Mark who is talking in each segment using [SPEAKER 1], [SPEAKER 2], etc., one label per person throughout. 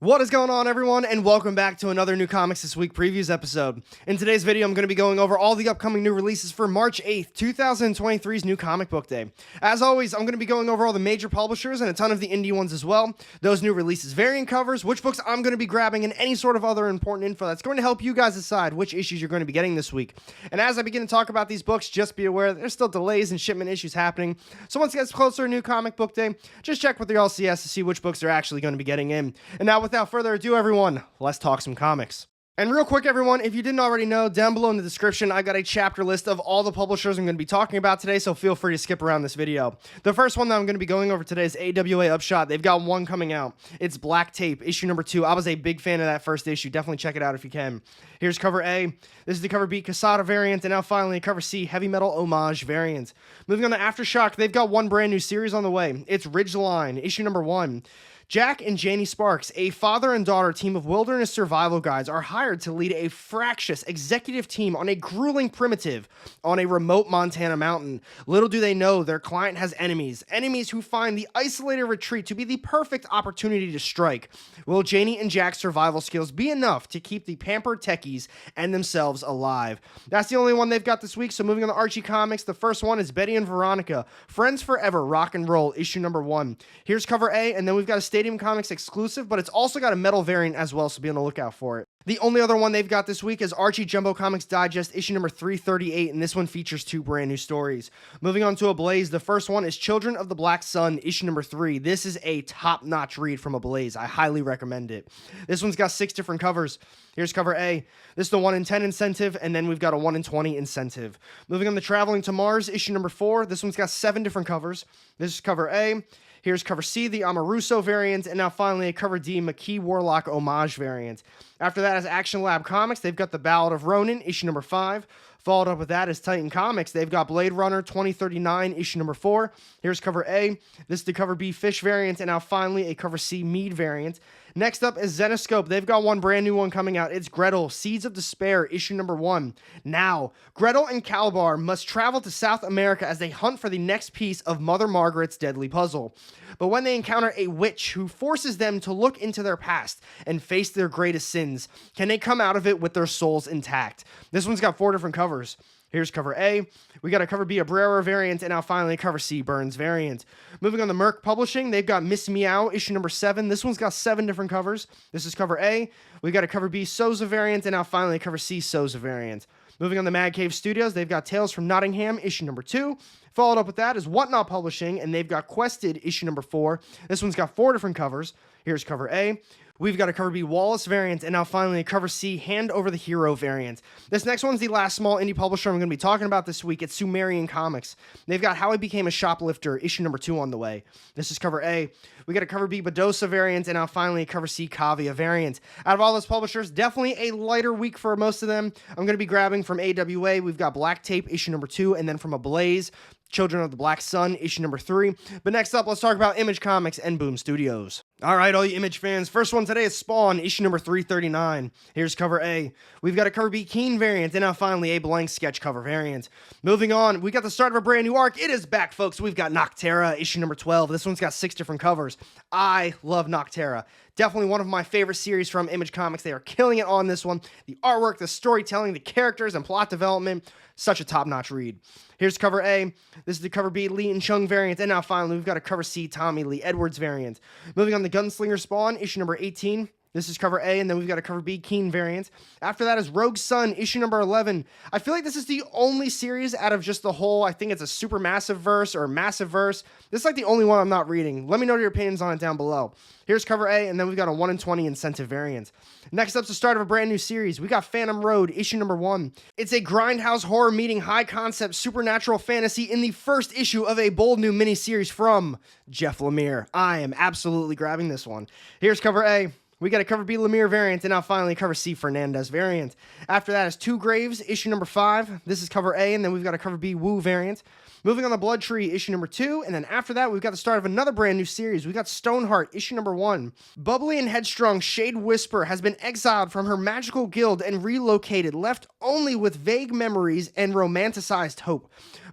[SPEAKER 1] What is going on, everyone, and welcome back to another New Comics This Week previews episode. In today's video, I'm going to be going over all the upcoming new releases for March 8th, 2023's New Comic Book Day. As always, I'm going to be going over all the major publishers and a ton of the indie ones as well, those new releases, variant covers, which books I'm going to be grabbing, and any sort of other important info that's going to help you guys decide which issues you're going to be getting this week. And as I begin to talk about these books, just be aware that there's still delays and shipment issues happening, so once it gets closer to New Comic Book Day, just check with your LCS to see which books they're actually going to be getting in. And now, without further ado, everyone, let's talk some comics. And real quick, everyone, if you didn't already know, down below in the description, I got a chapter list of all the publishers I'm going to be talking about today, so feel free to skip around this video. The first one that I'm going to be going over today is AWA Upshot. They've got one coming out. It's Black Tape, issue number 2. I was a big fan of that first issue. Definitely check it out if you can. Here's cover A. This is the cover B Casada variant, and now finally cover C Heavy Metal Homage variant. Moving on to Aftershock, they've got one brand new series on the way. It's Ridgeline, issue number 1. Jack and Janie Sparks, a father and daughter team of wilderness survival guides, are hired to lead a fractious executive team on a grueling primitive on a remote Montana mountain. Little do they know their client has enemies who find the isolated retreat to be the perfect opportunity to strike. Will Janie and Jack's survival skills be enough to keep the pampered techies and themselves alive? That's the only one they've got this week, so moving on to Archie Comics, the first one is Betty and Veronica, Friends Forever, Rock and Roll, issue number 1. Here's cover A, and then we've got a Stadium Comics exclusive, but it's also got a metal variant as well, so be on the lookout for it. The only other one they've got this week is Archie Jumbo Comics Digest, issue number 338, and this one features 2 brand new stories. Moving on to Ablaze, the first one is Children of the Black Sun, issue number 3. This is a top-notch read from Ablaze. I highly recommend it. This one's got 6 different covers. Here's cover A. This is the 1 in 10 incentive, and then we've got a 1 in 20 incentive. Moving on to Traveling to Mars, issue number 4. This one's got 7 different covers. This is cover A. Here's cover C, the Amoruso variant, and now finally a cover D, McKee Warlock Homage variant. After that is Action Lab Comics. They've got The Ballad of Ronin, issue number 5. Followed up with that is Titan Comics. They've got Blade Runner 2039, issue number 4. Here's cover A. This is the cover B Fish variant, and now finally a cover C Mead variant. Next up is Zenoscope. They've got one brand new one coming out. It's Gretel, Seeds of Despair, issue number 1. Now, Gretel and Calabar must travel to South America as they hunt for the next piece of Mother Margaret's deadly puzzle. But when they encounter a witch who forces them to look into their past and face their greatest sins, can they come out of it with their souls intact? This one's got 4 different covers. Here's cover A. We got a cover B Abrera variant, and now finally a cover C Burns variant. Moving on to Merc Publishing, they've got Miss Meow, issue number 7. This one's got 7 different covers. This is cover A. We got a cover B Souza variant, and now finally a cover C Souza variant. Moving on to Mad Cave Studios, they've got Tales from Nottingham, issue number 2. Followed up with that is Whatnot Publishing, and they've got Quested, issue number 4. This one's got 4 different covers. Here's cover A. We've got a cover B Wallace variant, and now finally a cover C Hand Over the Hero variant. This next one's the last small indie publisher I'm going to be talking about this week. It's Sumerian Comics. They've got How I Became a Shoplifter, issue number 2 on the way. This is cover A. We got a cover B Badosa variant, and now finally a cover C Kavia variant. Out of all those publishers, definitely a lighter week for most of them. I'm going to be grabbing from AWA. We've got Black Tape, issue number 2, and then from Ablaze, Children of the Black Sun, issue number 3. But next up, let's talk about Image Comics and Boom Studios. Alright, all you Image fans, first one today is Spawn, issue number 339. Here's cover A. We've got a cover B Keen variant, and now finally a blank sketch cover variant. Moving on, we got the start of a brand new arc. It is back, folks. We've got Nocterra, issue number 12. This one's got 6 different covers. I love Nocterra. Definitely one of my favorite series from Image Comics. They are killing it on this one. The artwork, the storytelling, the characters, and plot development. Such a top-notch read. Here's cover A. This is the cover B Lee and Chung variant. And now finally, we've got a cover C Tommy Lee Edwards variant. Moving on to Gunslinger Spawn, issue number 18. This is cover A, and then we've got a cover B Keen variant. After that is Rogue Sun, issue number 11. I feel like this is the only series out of just the whole, I think it's a super massive verse or massive verse. This is like the only one I'm not reading. Let me know your opinions on it down below. Here's cover A, and then we've got a 1 in 20 incentive variant. Next up's the start of a brand new series. We got Phantom Road, issue number 1. It's a grindhouse horror meeting high concept supernatural fantasy in the first issue of a bold new miniseries from Jeff Lemire. I am absolutely grabbing this one. Here's cover A. We got a cover B Lemire variant, and now finally cover C Fernandez variant. After that is Two Graves, issue number 5. This is cover A, and then we've got a cover B Wu variant. Moving on to Blood Tree, issue number 2, and then after that, we've got the start of another brand new series. We got Stoneheart, issue number 1. Bubbly and headstrong Shade Whisper has been exiled from her magical guild and relocated, left only with vague memories and romanticized hope.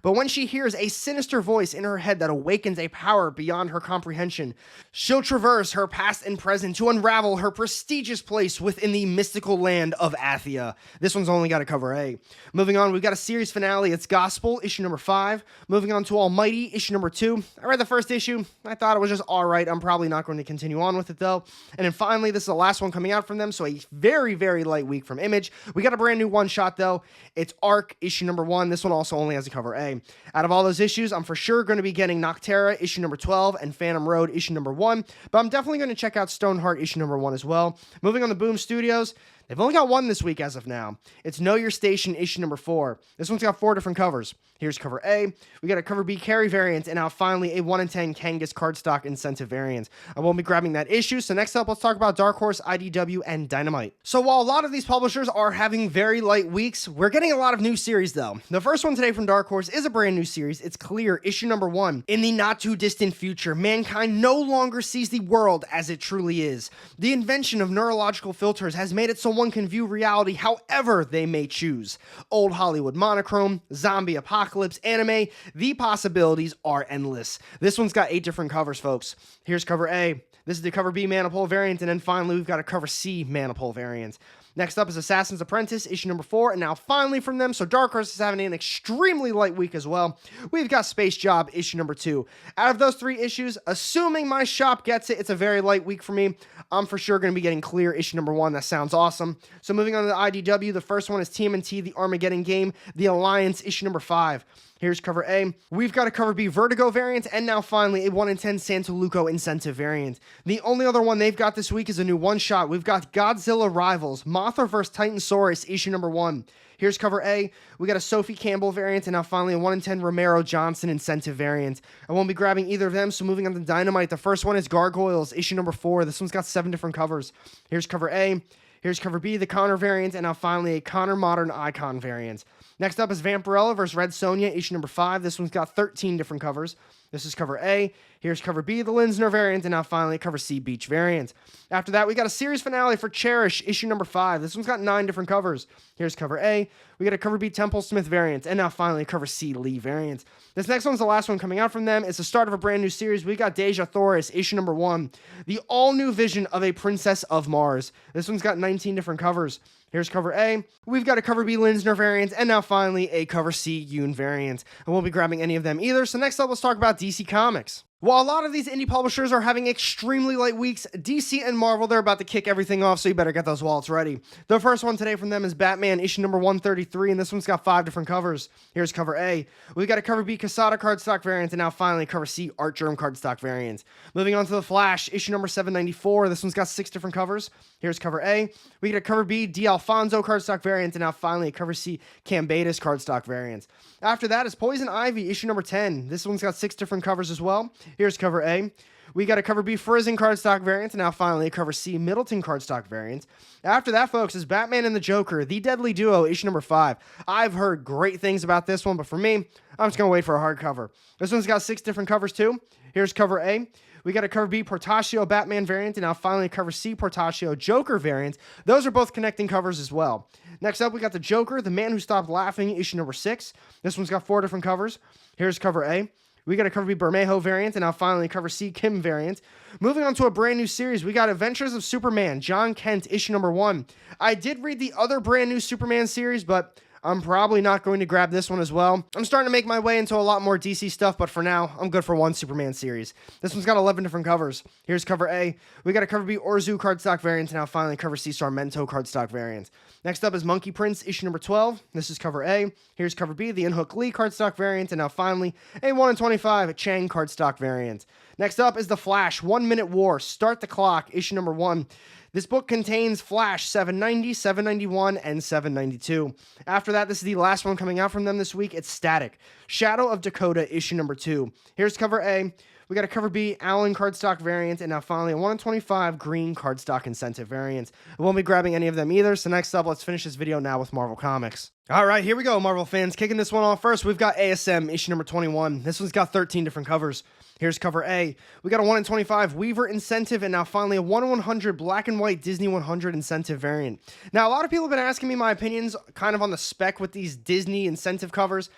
[SPEAKER 1] but when she hears a sinister voice in her head that awakens a power beyond her comprehension, she'll traverse her past and present to unravel her prestigious place within the mystical land of Athia. This one's only got a cover A. Moving on, we've got a series finale. It's Gospel, issue number 5. Moving on to Almighty, issue number 2. I read the first issue. I thought it was just alright. I'm probably not going to continue on with it though. And then finally, this is the last one coming out from them, so a very, very light week from Image. We got a brand new one-shot though. It's Arc, issue number 1. This one also only has a cover A. Out of all those issues, I'm for sure going to be getting Noctera, issue number 12, and Phantom Road, issue number 1. But I'm definitely going to check out Stoneheart, issue number 1 as well. Moving on to Boom Studios. They've only got one this week as of now. It's Know Your Station, issue number 4. This one's got 4 different covers. Here's cover A. We got a cover B carry variant, and now finally a 1 in 10 Kangas cardstock incentive variant. I won't be grabbing that issue, so next up, let's talk about Dark Horse, IDW, and Dynamite. So while a lot of these publishers are having very light weeks, we're getting a lot of new series though. The first one today from Dark Horse is a brand new series. It's Clear, issue number 1. In the not too distant future, mankind no longer sees the world as it truly is. The invention of neurological filters has made it so one can view reality however they may choose. Old Hollywood monochrome, zombie apocalypse, anime, the possibilities are endless. This one's got 8 different covers, folks. Here's cover A. This is the cover B Manipole variant, and then finally we've got a cover C Manipole variant. Next up is Assassin's Apprentice, issue number 4, and now finally from them, so Dark Horse is having an extremely light week as well. We've got Space Job, issue number 2. Out of those 3 issues, assuming my shop gets it, it's a very light week for me. I'm for sure going to be getting Clear, issue number 1. That sounds awesome. So moving on to the IDW, the first one is TMNT, The Armageddon Game, The Alliance, issue number 5. Here's cover A. We've got a cover B Vertigo variant, and now finally a 1 in 10 Santaluco incentive variant. The only other one they've got this week is a new one-shot. We've got Godzilla Rivals, Mothra vs. Titansaurus, issue number 1. Here's cover A. We got a Sophie Campbell variant, and now finally a 1 in 10 Romero Johnson incentive variant. I won't be grabbing either of them, so moving on to Dynamite. The first one is Gargoyles, issue number 4. This one's got 7 different covers. Here's cover A. Here's cover B, the Connor variant, and now finally a Connor Modern Icon variant. Next up is Vampirella vs. Red Sonja, issue number 5. This one's got 13 different covers. This is cover A. Here's cover B, the Linsner variant, and now finally cover C, Beach variant. After that, we got a series finale for Cherish, issue number 5. This one's got 9 different covers. Here's cover A. We got a cover B, Temple Smith variant, and now finally cover C, Lee variant. This next one's the last one coming out from them. It's the start of a brand new series. We got Deja Thoris, issue number 1. The all-new vision of a Princess of Mars. This one's got 19 different covers. Here's cover A. We've got a cover B Linsner variant, and now finally a cover C Yoon variant. I won't be grabbing any of them either, so next up let's talk about DC Comics. While a lot of these indie publishers are having extremely light weeks, DC and Marvel, they're about to kick everything off, so you better get those wallets ready. The first one today from them is Batman, issue number 133, and this one's got 5 different covers. Here's cover A. We've got a cover B Casada cardstock variant, and now finally cover C Art Germ cardstock variant. Moving on to The Flash, issue number 794. This one's got 6 different covers. Here's cover A. We get a cover B D Alfonso cardstock variant, and now finally a cover C Cambatus cardstock variant. After that is Poison Ivy, issue number 10. This one's got 6 different covers as well. Here's cover A. We got a cover B Frizzen cardstock variant, and now finally a cover C Middleton cardstock variant. After that, folks, is Batman and the Joker, The Deadly Duo, issue number 5. I've heard great things about this one, but for me, I'm just going to wait for a hardcover. This one's got 6 different covers too. Here's cover A. We got a cover B Portacio Batman variant, and now finally a cover C Portacio Joker variant. Those are both connecting covers as well. Next up, we got the Joker, The Man Who Stopped Laughing, issue number 6. This one's got 4 different covers. Here's cover A. We got a cover B Bermejo variant, and now finally cover C Kim variant. Moving on to a brand new series, we got Adventures of Superman, John Kent, issue number 1. I did read the other brand new Superman series, but I'm probably not going to grab this one as well. I'm starting to make my way into a lot more DC stuff, but for now, I'm good for one Superman series. This one's got 11 different covers. Here's cover A. We got a cover B Orzu cardstock variant, and now finally cover C Sarmento cardstock variant. Next up is Monkey Prince, issue number 12. This is cover A. Here's cover B, the Inhook Lee cardstock variant, and now finally a 1 in 25 Chang cardstock variant. Next up is The Flash, 1 Minute War, Start the Clock, issue number 1. This book contains Flash 790, 791, and 792. After that, this is the last one coming out from them this week. It's Static, Shadow of Dakota, issue number 2. Here's cover A. We got a cover B Allen cardstock variant, and now finally a 1 in 25 green cardstock incentive variant. I won't be grabbing any of them either, so next up, let's finish this video now with Marvel Comics. Alright, here we go, Marvel fans. Kicking this one off first, we've got ASM, issue number 21. This one's got 13 different covers. Here's cover A. We got a 1 in 25 Weaver incentive, and now finally a 1 in 100 black and white Disney 100 incentive variant. Now, a lot of people have been asking me my opinions kind of on the spec with these Disney incentive covers.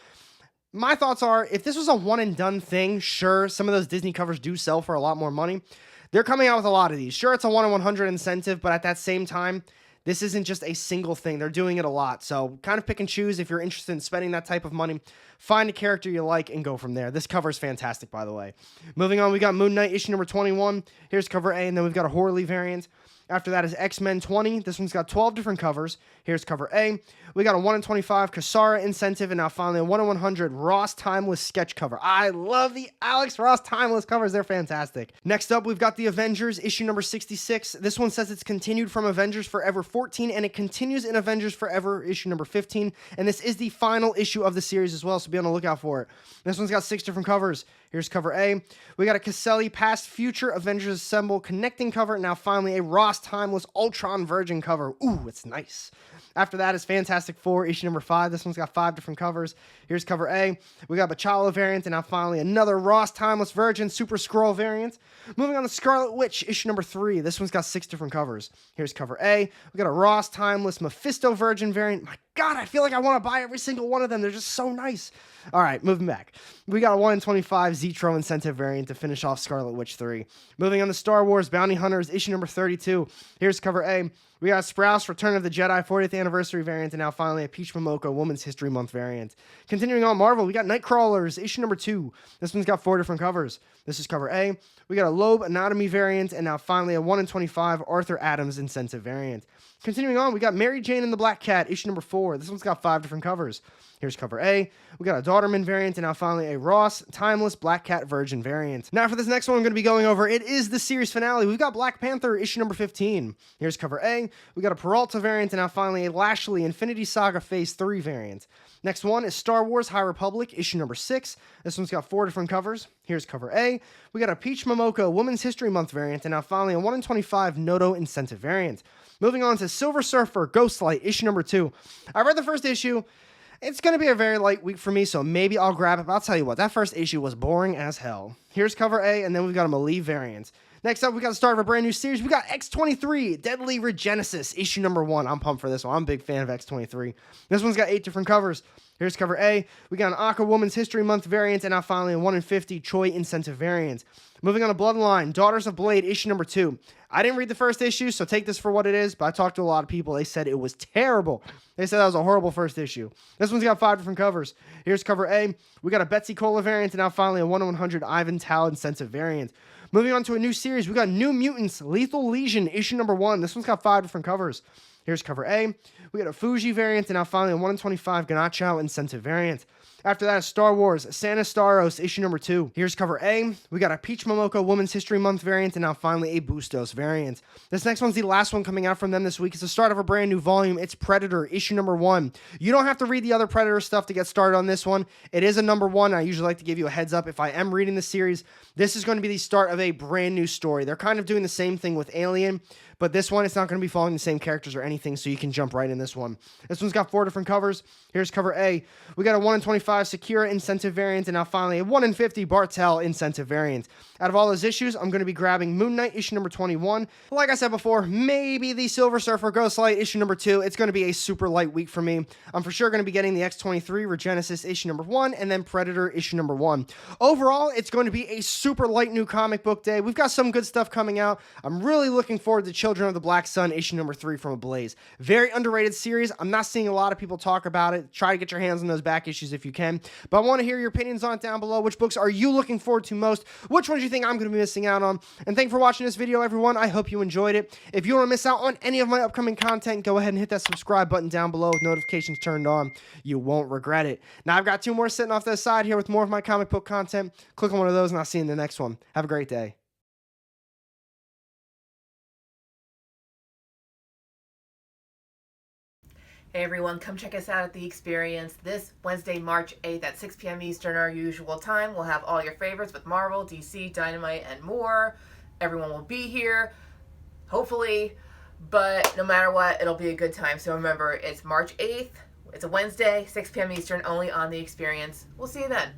[SPEAKER 1] My thoughts are, if this was a one and done thing, sure, some of those Disney covers do sell for a lot more money. They're coming out with a lot of these. Sure, it's a 1 in 100 incentive, but at that same time, this isn't just a single thing. They're doing it a lot. So kind of pick and choose if you're interested in spending that type of money. Find a character you like and go from there. This cover is fantastic, by the way. Moving on, we got Moon Knight issue number 21. Here's cover A, and then we've got a Horley variant. After that is X-Men 20. This one's got 12 different covers. Here's cover A. We got a 1 in 25 Kasara incentive, and now finally a 1 in 100 Ross Timeless sketch cover. I love the Alex Ross Timeless covers. They're fantastic. Next up, we've got the Avengers issue number 66. This one says it's continued from Avengers Forever 14, and it continues in Avengers Forever issue number 15. And this is the final issue of the series as well, so be on the lookout for it. This one's got 6 different covers. Here's cover A. We got a Caselli Past Future Avengers Assemble connecting cover, and now finally a Ross Timeless Ultron Virgin cover. Ooh, it's nice. After that is Fantastic Four issue number 5. This one's got 5 different covers. Here's cover A. We got Bachala variant, and now finally another Ross Timeless Virgin Super Skrull variant. Moving on to Scarlet Witch issue number 3. This one's got 6 different covers. Here's cover A. We got a Ross Timeless Mephisto Virgin variant. My God, I feel like I want to buy every single one of them. They're just so nice. All right, moving back. We got a 1 in 25 Zetro incentive variant to finish off Scarlet Witch 3. Moving on to Star Wars Bounty Hunters issue number 32. Here's cover A. We got Sprouse Return of the Jedi 40th Anniversary variant, and now finally a Peach Momoko Women's History Month variant. Continuing on Marvel, we got Nightcrawlers issue number 2. This one's got 4 different covers. This is cover A. We got a Loeb Anatomy variant, and now finally a 1 in 25 Arthur Adams incentive variant. Continuing on, we got Mary Jane and the Black Cat issue number 4. This one's got 5 different covers. Here's cover A. We got a Daughterman variant, and now finally a Ross Timeless Black Cat Virgin variant. Now for this next one I'm going to be going over, it is the series finale. We've got Black Panther issue number 15. Here's cover A. We got a Peralta variant, and now finally a Lashley Infinity Saga Phase 3 variant. Next one is Star Wars High Republic issue number 6. This one's got 4 different covers. Here's cover A. We got a Peach Momoko Women's History Month variant, and now finally a 1 in 25 Noto incentive variant. Moving on to Silver Surfer Ghostlight issue number 2. I read the first issue. It's going to be a very light week for me, so maybe I'll grab it. But I'll tell you what, that first issue was boring as hell. Here's cover A, and then we've got a Malie variant. Next up, we got the start of a brand new series. We got X-23, Deadly Regenesis, issue number 1. I'm pumped for this one. I'm a big fan of X-23. This one's got 8 different covers. Here's cover A. We got an Aqua Woman's History Month variant, and now finally a 1 in 50 Choi incentive variant. Moving on to Bloodline, Daughters of Blade, issue number 2. I didn't read the first issue, so take this for what it is, but I talked to a lot of people. They said it was terrible. They said that was a horrible first issue. This one's got 5 different covers. Here's cover A. We got a Betsy Cola variant, and now finally a 1 in 100 Ivan Tao incentive variant. Moving on to a new series, we got New Mutants, Lethal Legion, issue number 1. This one's got 5 different covers. Here's cover A. We got a Fuji variant, and now finally a 1 in 25 Ganachao incentive variant. After that is Star Wars, Santa Staros, issue number 2. Here's cover A. We got a Peach Momoko Women's History Month variant, and now finally a Bustos variant. This next one's the last one coming out from them this week. It's the start of a brand new volume. It's Predator, issue number 1. You don't have to read the other Predator stuff to get started on this one. It is a number 1. I usually like to give you a heads up if I am reading the series. This is going to be the start of a brand new story. They're kind of doing the same thing with Alien, but this one, it's not going to be following the same characters or anything, so you can jump right in this one. This one's got 4 different covers. Here's cover A. We got a 1 in 25 Sakura incentive variant, and now finally a 1 in 50 Bartel incentive variant. Out of all those issues, I'm going to be grabbing Moon Knight issue number 21. Like I said before, maybe the Silver Surfer Ghostlight issue number 2. It's going to be a super light week for me. I'm for sure going to be getting the X-23 Regenesis issue number 1, and then Predator issue number 1. Overall, it's going to be a super light new comic book day. We've got some good stuff coming out. I'm really looking forward to Children of the Black Sun issue number 3 from Ablaze. Very underrated series. I'm not seeing a lot of people talk about it. Try to get your hands on those back issues if you can. But I want to hear your opinions on it down below. Which books are you looking forward to most? Which ones do you think I'm going to be missing out on? And thank you for watching this video, everyone. I hope you enjoyed it. If you want to miss out on any of my upcoming content, go ahead and hit that subscribe button down below with notifications turned on. You won't regret it. Now, I've got 2 more sitting off to the side here with more of my comic book content. Click on one of those, and I'll see you in the next one. Have a great day.
[SPEAKER 2] Hey everyone, come check us out at The Experience this Wednesday, March 8th at 6 p.m. Eastern, our usual time. We'll have all your favorites with Marvel, DC, Dynamite, and more. Everyone will be here, hopefully, but no matter what, it'll be a good time. So remember, it's March 8th, it's a Wednesday, 6 p.m. Eastern, only on The Experience. We'll see you then.